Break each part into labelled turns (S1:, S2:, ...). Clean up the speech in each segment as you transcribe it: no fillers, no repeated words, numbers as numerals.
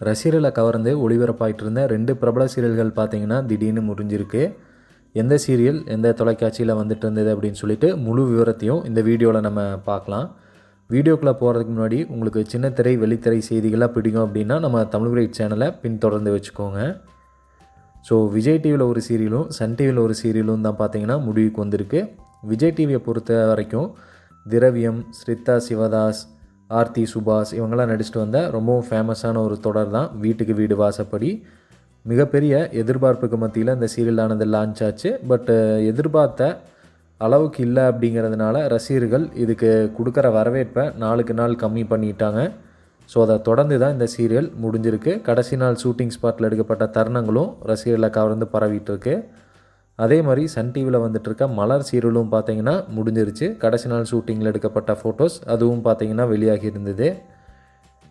S1: ரசிகர்களை கவர்ந்து ஒளிபரப்பாயிட்டு இருந்த 2 பிரபல சீரியல்கள் பார்த்தீங்கன்னா திடீர்னு முடிஞ்சிருக்கு. எந்த சீரியல் எந்த தொலைக்காட்சியில் வந்துட்டு இருந்தது அப்படின்னு சொல்லிட்டு முழு விவரத்தையும் இந்த வீடியோவில் நம்ம பார்க்கலாம். வீடியோக்குள்ளே போகிறதுக்கு முன்னாடி உங்களுக்கு சின்ன திரை வெளித்திரை செய்திகளாக பிடிக்கும் அப்படின்னா நம்ம தமிழ் கிரேட் சேனலை பின்தொடர்ந்து வச்சுக்கோங்க. ஸோ விஜய் டிவியில் ஒரு சீரியலும் சன் டிவியில் ஒரு சீரியலும் தான் பார்த்தீங்கன்னா முடிவுக்கு வந்திருக்கு. விஜய் டிவியை பொறுத்த வரைக்கும் திரவியம், ஸ்ரித்தா சிவதாஸ், ஆர்த்தி சுபாஷ் இவங்கெல்லாம் நடிச்சிட்டு வந்த ரொம்பவும் ஃபேமஸான ஒரு தொடர் தான் வீட்டுக்கு வீடு வாசப்படி. மிகப்பெரிய எதிர்பார்ப்புக்கு மத்தியில் இந்த சீரியலானது லான்ச் ஆச்சு. பட் எதிர்பார்த்த அளவுக்கு இல்லை அப்படிங்கிறதுனால ரசிகர்கள் இதுக்கு கொடுக்குற வரவேற்பை நாளுக்கு நாள் கம்மி பண்ணிட்டாங்க. ஸோ அதை தொடர்ந்து தான் இந்த சீரியல் முடிஞ்சிருக்கு. கடைசி நாள் ஷூட்டிங் ஸ்பாட்டில் எடுக்கப்பட்ட தருணங்களும் ரசிகர்களை கவர்ந்து பரவிட்டுருக்கு. அதே மாதிரி சன் டிவியில் வந்துட்டுருக்க மலர் சீரியலும் பார்த்தீங்கன்னா முடிஞ்சிருச்சு. கடைசி நாள் ஷூட்டிங்கில் எடுக்கப்பட்ட ஃபோட்டோஸ் அதுவும் பார்த்தீங்கன்னா வெளியாகி இருந்தது.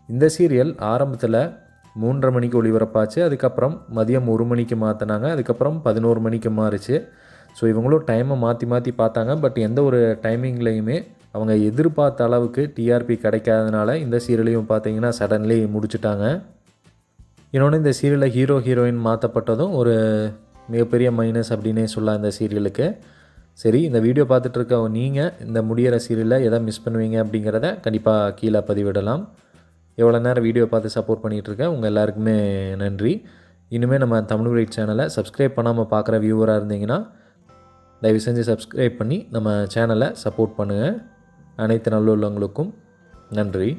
S1: இந்த சீரியல் ஆரம்பத்தில் 3:30 மணிக்கு ஒளிபரப்பாச்சு. அதுக்கப்புறம் மதியம் 1 மணிக்கு மாற்றினாங்க. அதுக்கப்புறம் 11 மணிக்கு மாறிச்சு. ஸோ இவங்களும் டைமை மாற்றி பார்த்தாங்க. பட் எந்த ஒரு டைமிங்லேயுமே அவங்க எதிர்பார்த்த அளவுக்கு டிஆர்பி கிடைக்காதனால இந்த சீரியலையும் பார்த்தீங்கன்னா சடன்லி முடிச்சுட்டாங்க. இன்னொன்று இந்த சீரியலில் ஹீரோயின் மாற்றப்பட்டதும் ஒரு மிகப்பெரிய மைனஸ் அப்படின்னே சொல்லலாம் இந்த சீரியலுக்கு. சரி, இந்த வீடியோ பார்த்துட்ருக்க நீங்கள் இந்த முடிகிற சீரியலில் எதை மிஸ் பண்ணுவீங்க அப்படிங்கிறத கண்டிப்பாக கீழே பதிவிடலாம். எவ்வளோ நேரம் வீடியோ பார்த்து சப்போர்ட் பண்ணிகிட்ருக்கேன் உங்கள் எல்லாருக்குமே நன்றி. இனிமேல் நம்ம தமிழ் கிரேட் சேனலை சப்ஸ்கிரைப் பண்ணாமல் பார்க்குற வியூவராக இருந்தீங்கன்னா தயவு செஞ்சு சப்ஸ்கிரைப் பண்ணி நம்ம சேனலை சப்போர்ட் பண்ணுங்கள். அனைத்து நல்லுள்ளவங்களுக்கும் நன்றி.